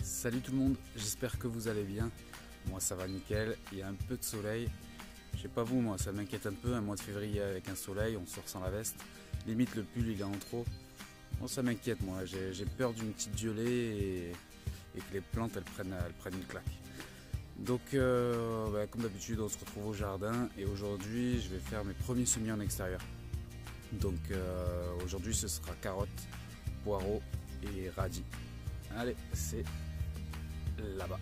Salut tout le monde, j'espère que vous allez bien. Moi ça va nickel, il y a un peu de soleil. Je sais pas vous, moi ça m'inquiète un peu, un mois de février avec un soleil, on sort sans la veste. Limite le pull il est en trop. Bon, ça m'inquiète moi, j'ai peur d'une petite gelée et que les plantes elles prennent une claque. Donc comme d'habitude on se retrouve au jardin et aujourd'hui je vais faire mes premiers semis en extérieur. Donc aujourd'hui ce sera carottes, poireaux et radis. Allez, c'est là-bas.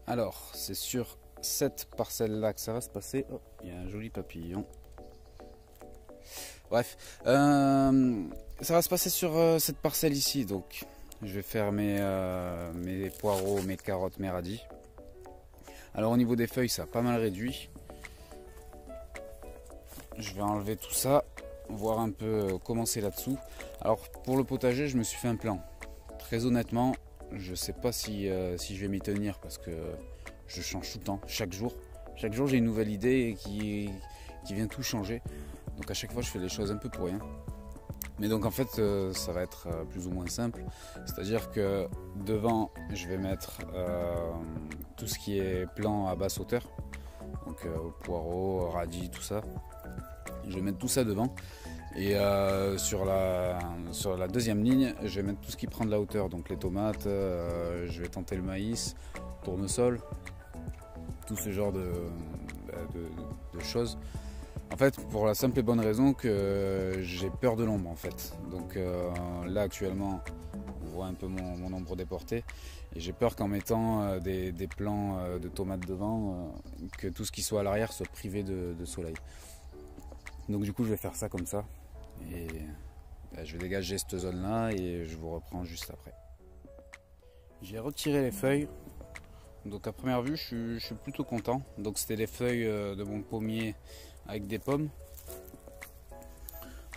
Alors, c'est sur cette parcelle-là que ça va se passer. Oh, il y a un joli papillon. Bref, ça va se passer sur cette parcelle ici. Donc, je vais faire mes poireaux, mes carottes, mes radis. Alors, au niveau des feuilles, ça a pas mal réduit. Je vais enlever tout ça, voir un peu comment c'est là-dessous. Alors, pour le potager, je me suis fait un plan. Très honnêtement, je sais pas si je vais m'y tenir parce que je change tout le temps, chaque jour. Chaque jour, j'ai une nouvelle idée qui vient tout changer. Donc à chaque fois, je fais les choses un peu pour rien. Mais donc en fait, ça va être plus ou moins simple. C'est-à-dire que devant, je vais mettre tout ce qui est plant à basse hauteur. Donc poireaux, radis, tout ça. Je vais mettre tout ça devant. Et sur la deuxième ligne, je vais mettre tout ce qui prend de la hauteur. Donc les tomates, je vais tenter le maïs, tournesol, tout ce genre de choses. En fait, pour la simple et bonne raison que j'ai peur de l'ombre en fait. Donc là actuellement, on voit un peu mon ombre déportée. Et j'ai peur qu'en mettant des plants de tomates devant, que tout ce qui soit à l'arrière soit privé de soleil. Donc du coup, je vais faire ça comme ça. Et je vais dégager cette zone là et je vous reprends juste après. J'ai retiré les feuilles. Donc à première vue, je suis plutôt content. Donc c'était les feuilles de mon pommier avec des pommes.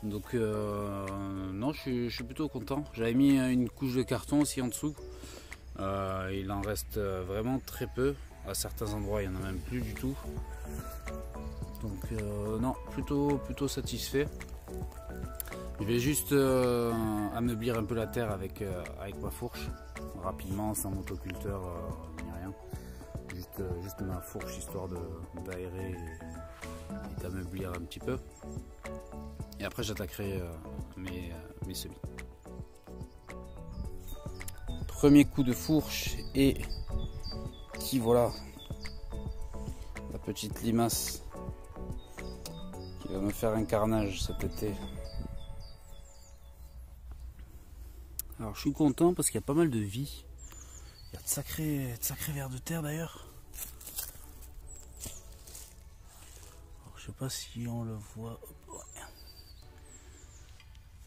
Donc non, je suis plutôt content. J'avais mis une couche de carton aussi en dessous. Il en reste vraiment très peu. À certains endroits, il n'y en a même plus du tout. Donc non, plutôt satisfait. Je vais juste ameublir un peu la terre avec ma fourche. Rapidement, sans motoculteur ni rien. Juste ma fourche histoire d'aérer et d'ameublir un petit peu. Et après j'attaquerai mes semis. Premier coup de fourche et qui voilà la petite limace qui va me faire un carnage cet été. Alors je suis content parce qu'il y a pas mal de vie. Il y a de sacrés vers de terre d'ailleurs. Je sais pas si on le voit.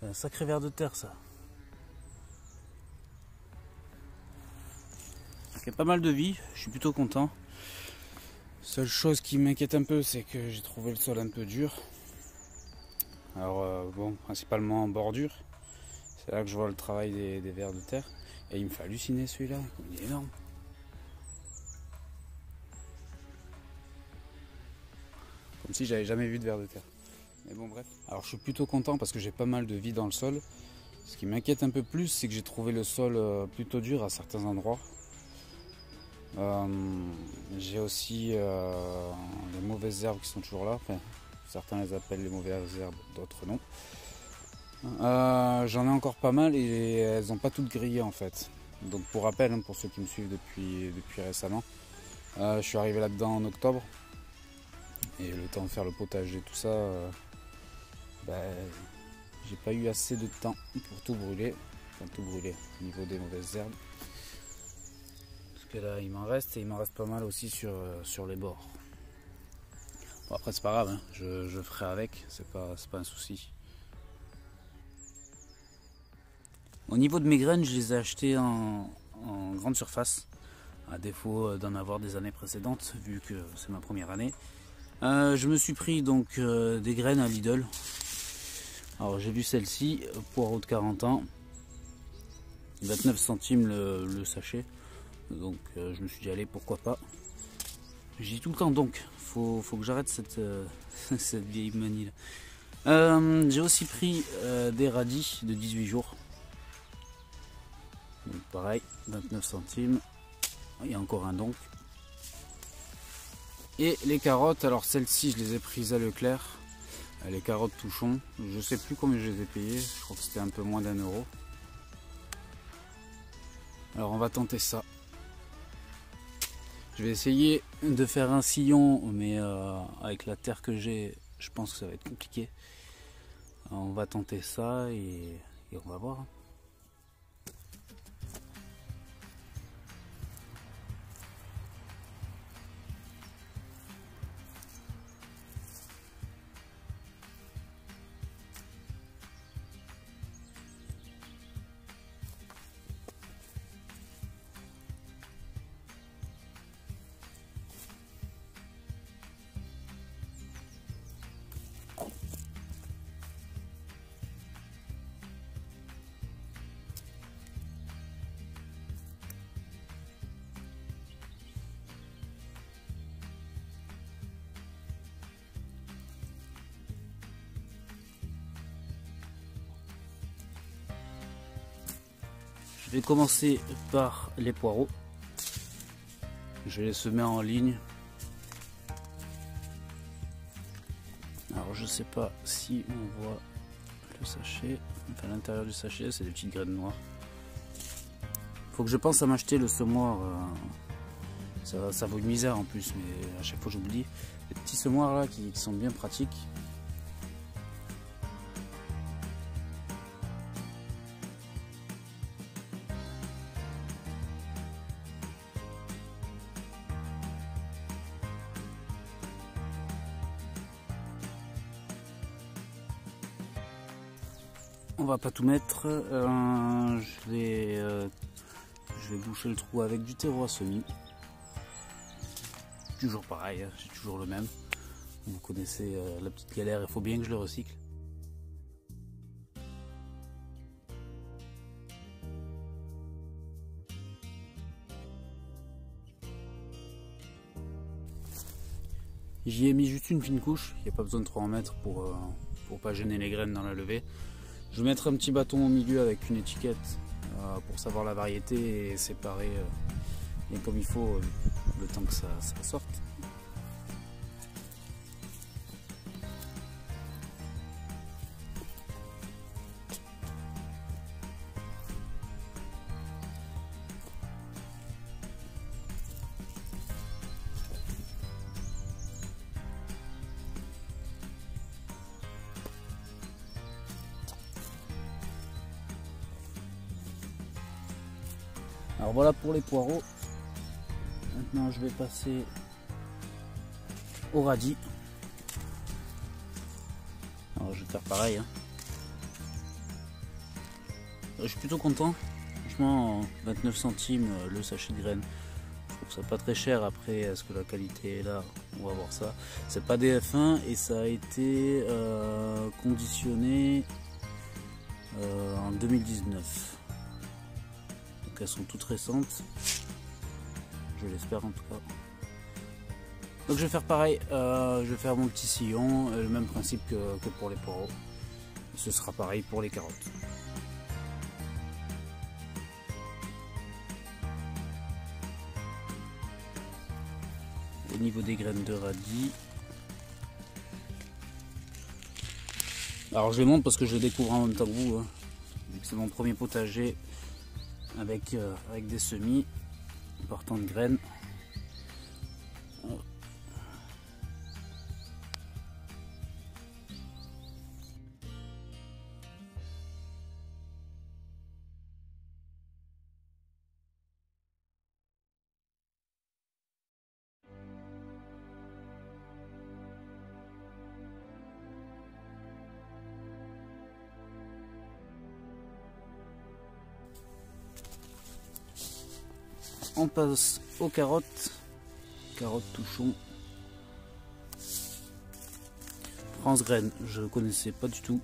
C'est un sacré ver de terre ça. Il y a pas mal de vie, je suis plutôt content. Seule chose qui m'inquiète un peu, c'est que j'ai trouvé le sol un peu dur. Alors bon, principalement en bordure. C'est là que je vois le travail des vers de terre. Et il me fait halluciner celui-là, il est énorme. Comme si j'avais jamais vu de vers de terre. Mais bon bref. Alors je suis plutôt content parce que j'ai pas mal de vie dans le sol. Ce qui m'inquiète un peu plus, c'est que j'ai trouvé le sol plutôt dur à certains endroits. J'ai aussi les mauvaises herbes qui sont toujours là. Enfin, certains les appellent les mauvaises herbes, d'autres non. J'en ai encore pas mal et elles n'ont pas toutes grillé en fait. Donc pour rappel, pour ceux qui me suivent depuis récemment, je suis arrivé là-dedans en octobre. Et le temps de faire le potager, tout ça, j'ai pas eu assez de temps pour tout brûler. Enfin tout brûler au niveau des mauvaises herbes. Parce que là il m'en reste et il m'en reste pas mal aussi sur les bords. Bon, après c'est pas grave, hein, je ferai avec, c'est pas un souci. Au niveau de mes graines, je les ai achetées en grande surface, à défaut d'en avoir des années précédentes, vu que c'est ma première année. Je me suis pris donc des graines à Lidl. Alors j'ai vu celle-ci, poireau de 40 ans. 29 centimes le sachet. Donc je me suis dit allez, pourquoi pas. J'ai dit tout le temps donc, faut que j'arrête cette vieille manie là. J'ai aussi pris des radis de 18 jours. Donc pareil, 29 centimes. Il y a encore un donc. Et les carottes, alors celles-ci je les ai prises à Leclerc. Les carottes touchons, je sais plus combien je les ai payées, je crois que c'était un peu moins d'1 €. Alors on va tenter ça. Je vais essayer de faire un sillon, mais avec la terre que j'ai, je pense que ça va être compliqué. Alors, on va tenter ça et on va voir. Je vais commencer par les poireaux. Je vais les semer en ligne. Alors je sais pas si on voit le sachet. Enfin l'intérieur du sachet, c'est des petites graines noires. Faut que je pense à m'acheter le semoir. Ça vaut une misère en plus, mais à chaque fois j'oublie. Les petits semoirs là qui sont bien pratiques. On va pas tout mettre, je vais boucher le trou avec du terreau à semis. Toujours pareil, hein, c'est toujours le même. Vous connaissez la petite galère, il faut bien que je le recycle. J'y ai mis juste une fine couche, il n'y a pas besoin de trop en mettre pour pas gêner les graines dans la levée. Je vais mettre un petit bâton au milieu avec une étiquette pour savoir la variété et séparer bien comme il faut le temps que ça sorte. Alors voilà pour les poireaux. Maintenant je vais passer au radis. Alors je vais faire pareil. Hein. Je suis plutôt content. Franchement 29 centimes le sachet de graines. Je trouve ça pas très cher. Après est-ce que la qualité est là? On va voir ça. C'est pas des F1 et ça a été conditionné en 2019. Elles sont toutes récentes, je l'espère en tout cas. Donc je vais faire pareil, je vais faire mon petit sillon, le même principe que pour les poireaux. Ce sera pareil pour les carottes. Au niveau des graines de radis, alors je les montre parce que je les découvre en même temps que vous, hein. Vu que c'est mon premier potager. Avec des semis portant de graines. On passe aux carottes. Carottes touchons. France graines, je ne connaissais pas du tout.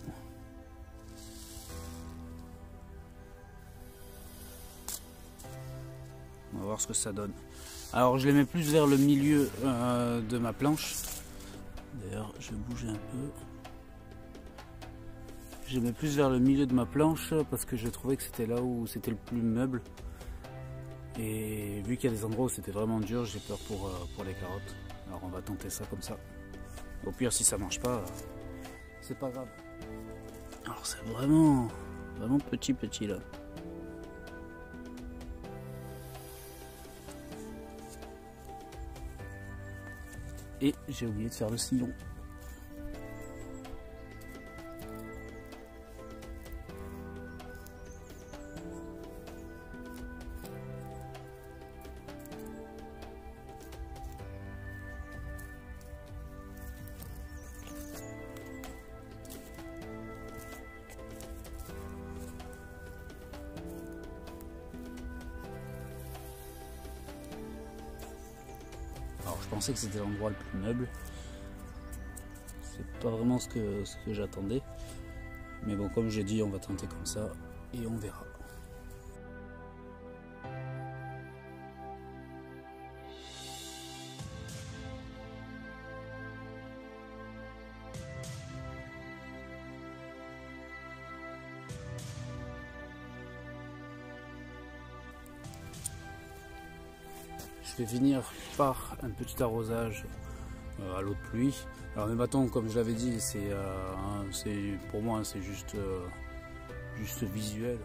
voir ce que ça donne. Alors je les mets plus vers le milieu de ma planche. D'ailleurs je vais bouger un peu. Je les mets plus vers le milieu de ma planche parce que je trouvais que c'était là où c'était le plus meuble. Et vu qu'il y a des endroits où c'était vraiment dur, j'ai peur pour les carottes. Alors on va tenter ça comme ça. Au pire si ça marche pas, c'est pas grave. Alors c'est vraiment petit là. Et j'ai oublié de faire le sillon. Alors je pensais que c'était l'endroit le plus meuble. C'est pas vraiment ce que j'attendais. Mais bon, comme j'ai dit, on va tenter comme ça et on verra. Je vais finir par un petit arrosage à l'eau de pluie. Alors mes bâtons, comme je l'avais dit, pour moi c'est juste visuel.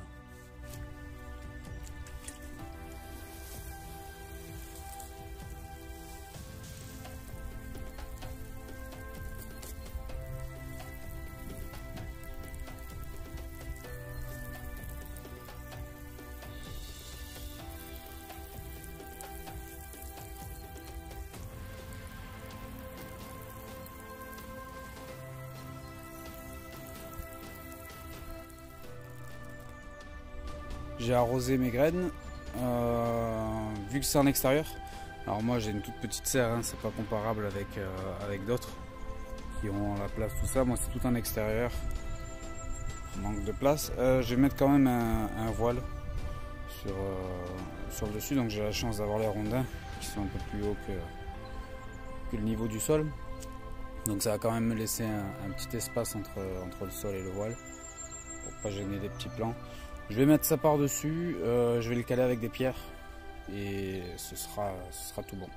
J'ai arrosé mes graines, vu que c'est en extérieur. Alors moi j'ai une toute petite serre, hein, c'est pas comparable avec d'autres qui ont la place, tout ça. Moi c'est tout en extérieur, manque de place. Je vais mettre quand même un voile sur le dessus, donc j'ai la chance d'avoir les rondins qui sont un peu plus hauts que le niveau du sol. Donc ça va quand même me laisser un petit espace entre le sol et le voile pour pas gêner des petits plans. Je vais mettre ça par dessus, je vais le caler avec des pierres et ce sera tout bon.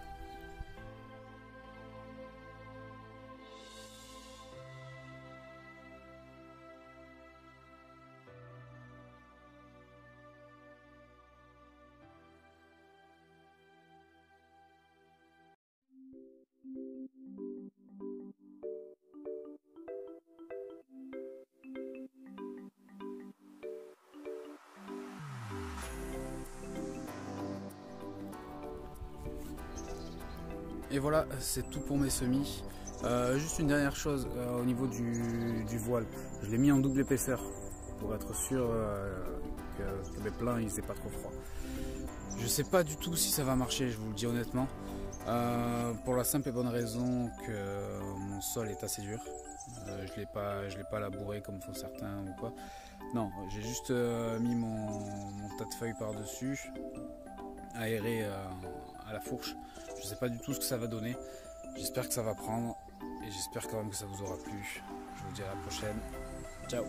Et voilà, c'est tout pour mes semis. Juste une dernière chose au niveau du voile. Je l'ai mis en double épaisseur pour être sûr que mes plants ils aient pas trop froid. Je sais pas du tout si ça va marcher, je vous le dis honnêtement. Pour la simple et bonne raison que mon sol est assez dur. Je l'ai pas labouré comme font certains ou quoi. Non, j'ai juste mis mon tas de feuilles par dessus, aéré à la fourche. Je sais pas du tout ce que ça va donner. J'espère que ça va prendre et j'espère quand même que ça vous aura plu. Je vous dis à la prochaine. Ciao.